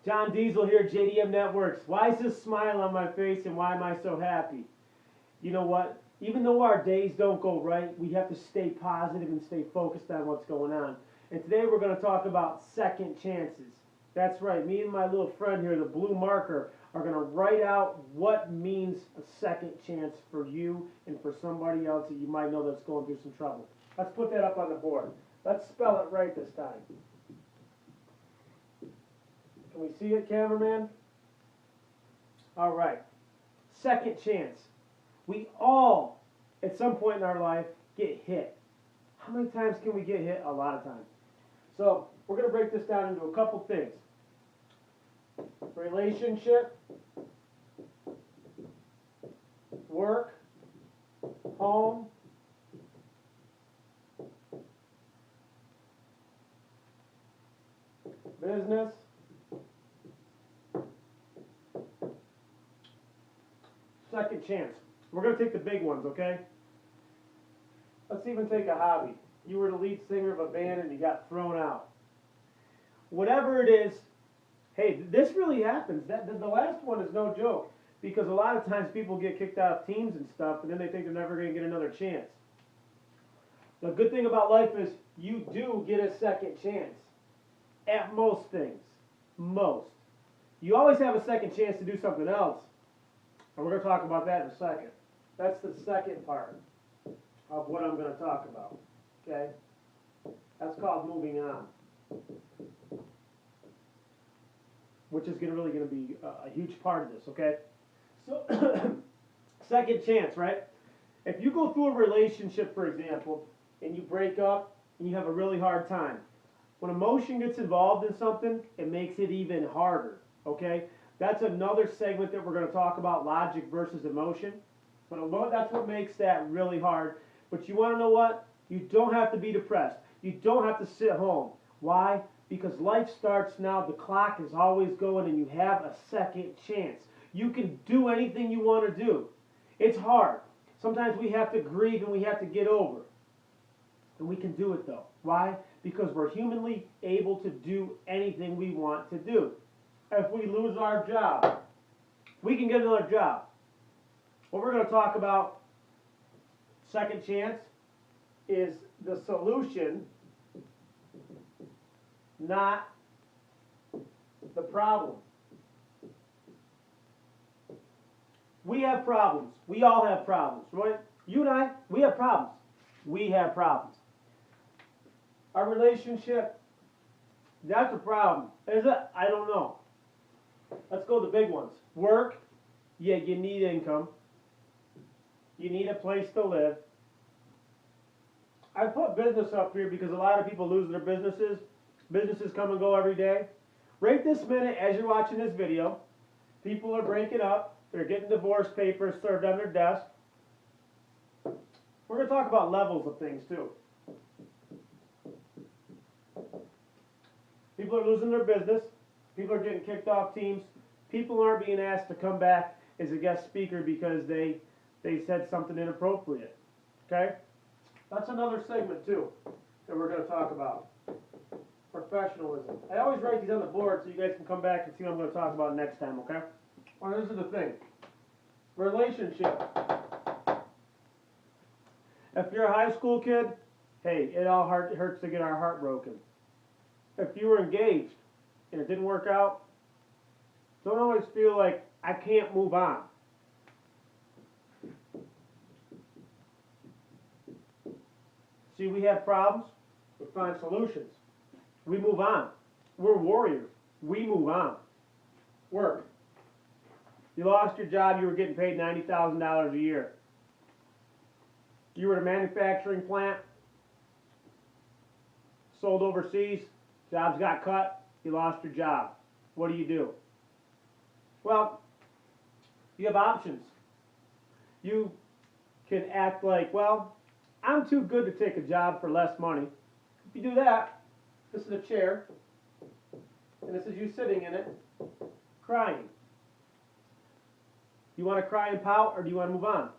John Diesel here, JDM Networks. Why is this smile on my face and why am I so happy? You know what? Even though our days don't go right, we have to stay positive and stay focused on what's going on. And today we're going to talk about second chances. That's right, me and my little friend here, the blue marker, are going to write out what means a second chance for you and for somebody else that you might know that's going through some trouble. Let's put that up on the board. Let's spell it right this time. Can we see it, cameraman? All right. Second chance. We all, at some point in our life, get hit. How many times can we get hit? A lot of times. So we're going to break this down into a couple things. Relationship, work, home, business, second chance. We're going to take the big ones, okay? Let's even take a hobby. You were the lead singer of a band and you got thrown out. Whatever it is, hey, this really happens. The last one is no joke, because a lot of times people get kicked out of teams and stuff and then they think they're never going to get another chance. The good thing about life is you do get a second chance at most things. Most. You always have a second chance to do something else. And we're going to talk about that in a second. That's the second part of what I'm going to talk about. Okay? That's called moving on, which is really going to be a huge part of this, okay? So, second chance, right? If you go through a relationship, for example, and you break up and you have a really hard time, when emotion gets involved in something, it makes it even harder, okay? That's another segment that we're going to talk about, logic versus emotion. But that's what makes that really hard. But you want to know what? You don't have to be depressed. You don't have to sit home. Why? Because life starts now. The clock is always going and you have a second chance. You can do anything you want to do. It's hard. Sometimes we have to grieve and we have to get over. And we can do it though. Why? Because we're humanly able to do anything we want to do. If we lose our job, we can get another job. What we're going to talk about, second chance, is the solution, not the problem. We have problems. We all have problems, right? You and I, we have problems. We have problems. Our relationship, that's a problem. Is it? I don't know. Let's go to the big ones. Work, yeah, you need income. You need a place to live. I put business up here because a lot of people lose their businesses. Businesses come and go every day. Right this minute, as you're watching this video, people are breaking up. They're getting divorce papers served on their desk. We're going to talk about levels of things too. People are losing their business. People are getting kicked off teams. People aren't being asked to come back as a guest speaker because they said something inappropriate. Okay? That's another segment too that we're going to talk about. Professionalism. I always write these on the board so you guys can come back and see what I'm going to talk about next time, okay? Well, this is the thing. Relationship. If you're a high school kid, hey, it all hurts to get our heart broken. If you were engaged and it didn't work out, don't always feel like I can't move on. See, we have problems, we find solutions. We move on. We're warriors. We move on. Work. You lost your job, you were getting paid $90,000 a year. You were at a manufacturing plant, sold overseas, jobs got cut, you lost your job. What do? Well, you have options. You can act like, well, I'm too good to take a job for less money. If you do that, this is a chair, and this is you sitting in it, crying. You want to cry and pout, or do you want to move on?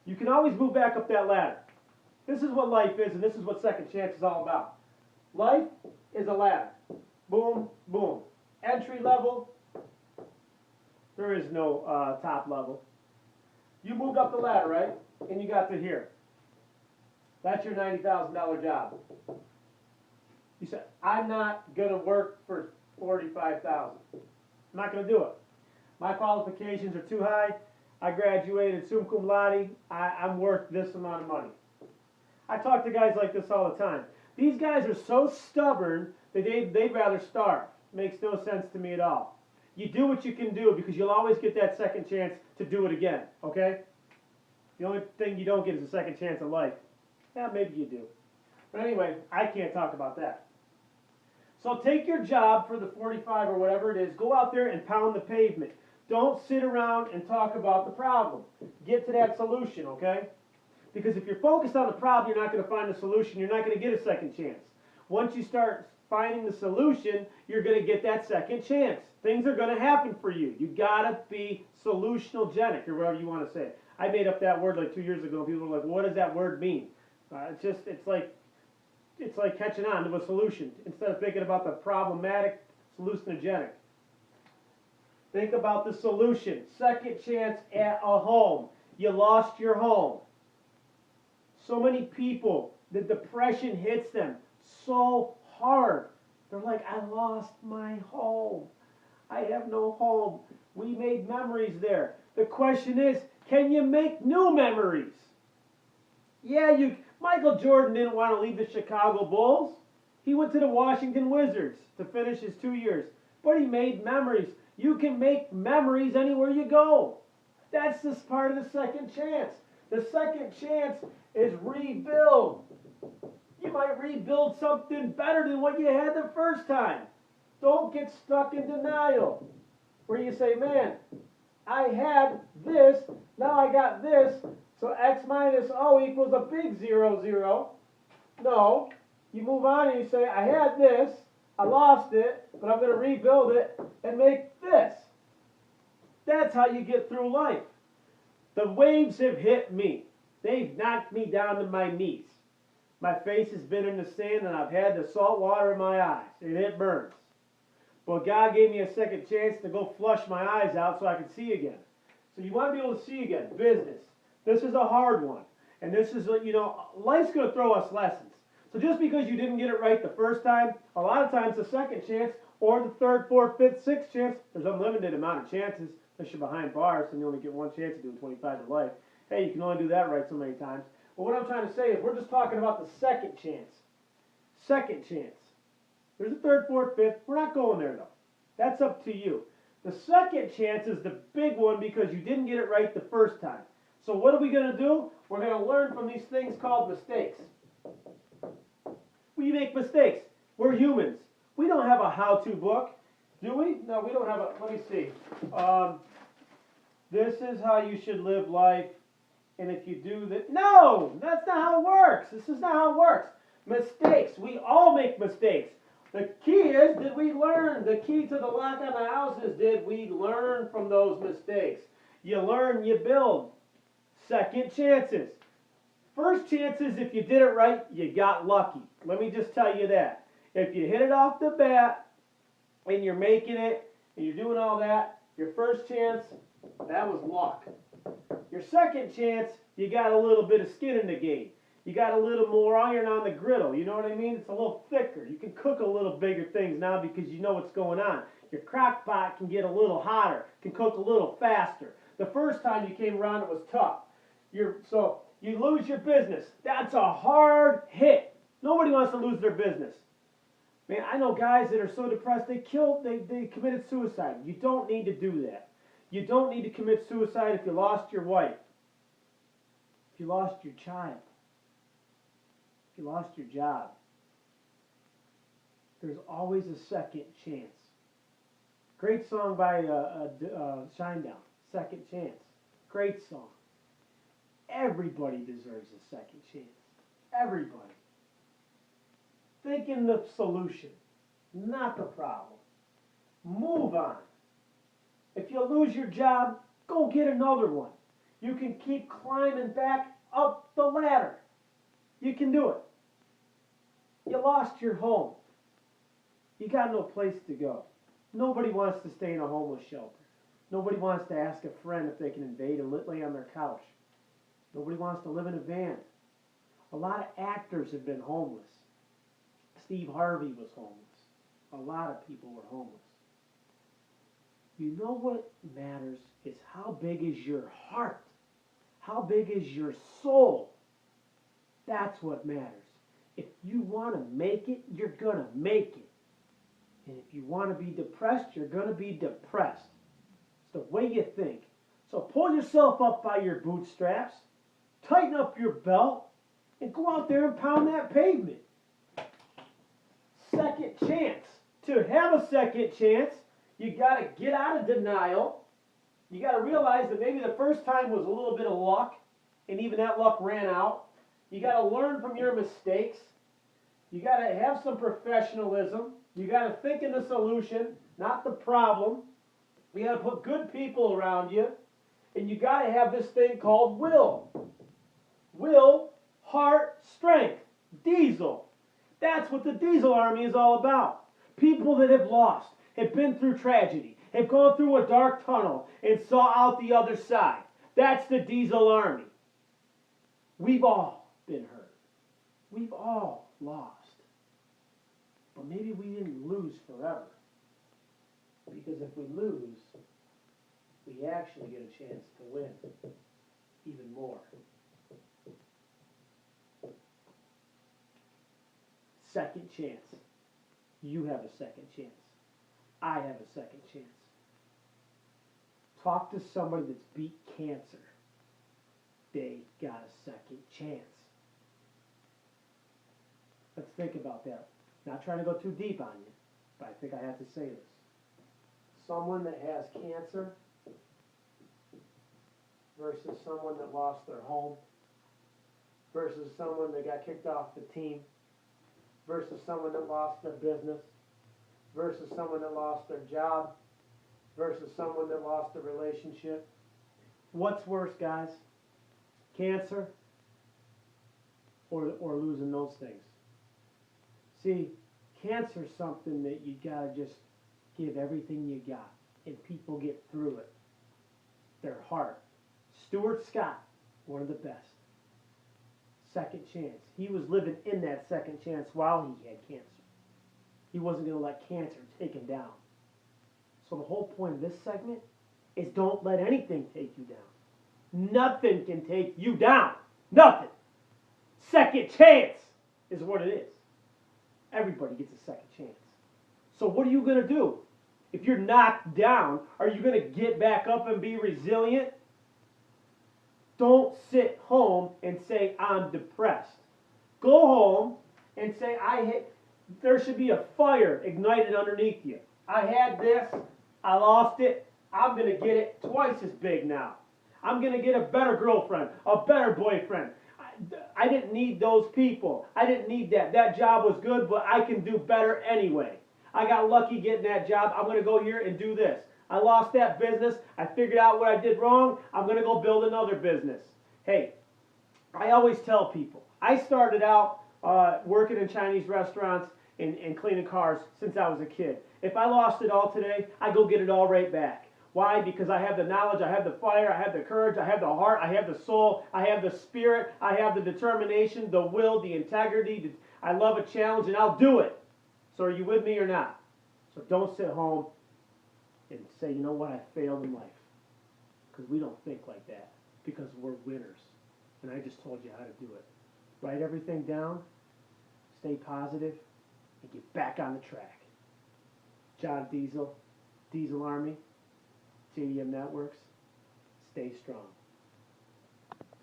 You can always move back up that ladder. This is what life is, and this is what second chance is all about. Life is a ladder. Boom, boom. there's no top level. You moved up the ladder, right? And you got to here. That's your $90,000 job. You said, I'm not going to work for $45,000. I'm not going to do it. My qualifications are too high. I graduated summa cum laude. I'm worth this amount of money. I talk to guys like this all the time. These guys are so stubborn that they'd rather starve. Makes no sense to me at all. You do what you can do because you'll always get that second chance to do it again, okay? The only thing you don't get is a second chance in life. Yeah, maybe you do. But anyway, I can't talk about that. So take your job for the 45 or whatever it is, go out there and pound the pavement. Don't sit around and talk about the problem. Get to that solution, okay? Because if you're focused on the problem, you're not going to find the solution. You're not going to get a second chance. Once you start finding the solution, you're going to get that second chance. Things are going to happen for you. You got to be solutionogenic, or whatever you want to say. I made up that word like 2 years ago. People were like, what does that word mean? It's like catching on to a solution. Instead of thinking about the problematic, hallucinogenic. Think about the solution. Second chance at a home. You lost your home. So many people, the depression hits them so hard. They're like, I lost my home. I have no home. We made memories there. The question is, can you make new memories? Yeah, Michael Jordan didn't want to leave the Chicago Bulls. He went to the Washington Wizards to finish his 2 years. But he made memories. You can make memories anywhere you go. That's this part of the second chance. The second chance is rebuild. You might rebuild something better than what you had the first time. Don't get stuck in denial. Where you say, man, I had this, now I got this, so x minus O equals a big 0, 0. No, you move on and you say, I had this, I lost it, but I'm going to rebuild it and make this. That's how you get through life. The waves have hit me. They've knocked me down to my knees. My face has been in the sand and I've had the salt water in my eyes, and it burns. But God gave me a second chance to go flush my eyes out so I could see again. So you want to be able to see again. Business. This is a hard one. And this is, life's going to throw us lessons. So just because you didn't get it right the first time, a lot of times the second chance, or the third, fourth, fifth, sixth chance, there's an unlimited amount of chances, unless you're behind bars and you only get one chance of doing 25 in life. Hey, you can only do that right so many times. But what I'm trying to say is we're just talking about the second chance. Second chance. There's a third, fourth, fifth. We're not going there, though. That's up to you. The second chance is the big one because you didn't get it right the first time. So what are we going to do? We're going to learn from these things called mistakes. We make mistakes. We're humans. We don't have a how-to book, do we? No, we don't have a, let me see. This is how you should live life. And if you do that, no, that's not how it works. This is not how it works. Mistakes. We all make mistakes. The key is, did we learn? The key to the lock on the house is, did we learn from those mistakes? You learn, you build. Second chances. First chances, if you did it right, you got lucky. Let me just tell you that. If you hit it off the bat, and you're making it, and you're doing all that, your first chance, that was luck. Your second chance, you got a little bit of skin in the game. You got a little more iron on the griddle. You know what I mean? It's a little thicker. You can cook a little bigger things now because you know what's going on. Your crock pot can get a little hotter, can cook a little faster. The first time you came around, it was tough. So you lose your business. That's a hard hit. Nobody wants to lose their business. Man, I know guys that are so depressed, they committed suicide. You don't need to do that. You don't need to commit suicide if you lost your wife, if you lost your child, if you lost your job. There's always a second chance. Great song by Shinedown, Second Chance. Great song. Everybody deserves a second chance. Everybody. Think in the solution, not the problem. Move on. If you lose your job, go get another one. You can keep climbing back up the ladder. You can do it. You lost your home. You got no place to go. Nobody wants to stay in a homeless shelter. Nobody wants to ask a friend if they can invade and lay on their couch. Nobody wants to live in a van. A lot of actors have been homeless. Steve Harvey was homeless. A lot of people were homeless. You know what matters is how big is your heart? How big is your soul? That's what matters. If you want to make it, you're going to make it. And if you want to be depressed, you're going to be depressed. It's the way you think. So pull yourself up by your bootstraps, tighten up your belt, and go out there and pound that pavement. Second chance. To have a second chance, you got to get out of denial. You got to realize that maybe the first time was a little bit of luck, and even that luck ran out. You got to learn from your mistakes. You got to have some professionalism. You got to think in the solution, not the problem. You got to put good people around you. And you got to have this thing called will. Will, heart, strength. Diesel. That's what the Diesel Army is all about. People that have lost, have been through tragedy, have gone through a dark tunnel and saw out the other side. That's the Diesel Army. We've all been hurt. We've all lost. But maybe we didn't lose forever. Because if we lose, we actually get a chance to win even more. Second chance. You have a second chance. I have a second chance. Talk to somebody that's beat cancer. They got a second chance. Let's think about that. Not trying to go too deep on you, but I think I have to say this. Someone that has cancer versus someone that lost their home versus someone that got kicked off the team versus someone that lost their business versus someone that lost their job versus someone that lost a relationship. What's worse, guys? Cancer or losing those things? See, cancer is something that you got to just give everything you got, and people get through it. Their heart. Stuart Scott, one of the best. Second chance. He was living in that second chance while he had cancer. He wasn't going to let cancer take him down. So the whole point of this segment is don't let anything take you down. Nothing can take you down. Nothing. Second chance is what it is. Everybody gets a second chance. So what are you going to do? If you're knocked down, are you going to get back up and be resilient? Don't sit home and say, I'm depressed. Go home and say, there should be a fire ignited underneath you. I had this, I lost it, I'm going to get it twice as big now. I'm going to get a better girlfriend, a better boyfriend. I didn't need those people. I didn't need that. That job was good, but I can do better anyway. I got lucky getting that job. I'm going to go here and do this. I lost that business. I figured out what I did wrong. I'm going to go build another business. Hey, I always tell people, I started out working in Chinese restaurants and cleaning cars since I was a kid. If I lost it all today, I go get it all right back. Why? Because I have the knowledge, I have the fire, I have the courage, I have the heart, I have the soul, I have the spirit, I have the determination, the will, the integrity. I love a challenge and I'll do it. So are you with me or not? So don't sit home and say, you know what, I failed in life. Because we don't think like that. Because we're winners. And I just told you how to do it. Write everything down, stay positive, and get back on the track. John Diesel, Diesel Army, JDM Networks, stay strong.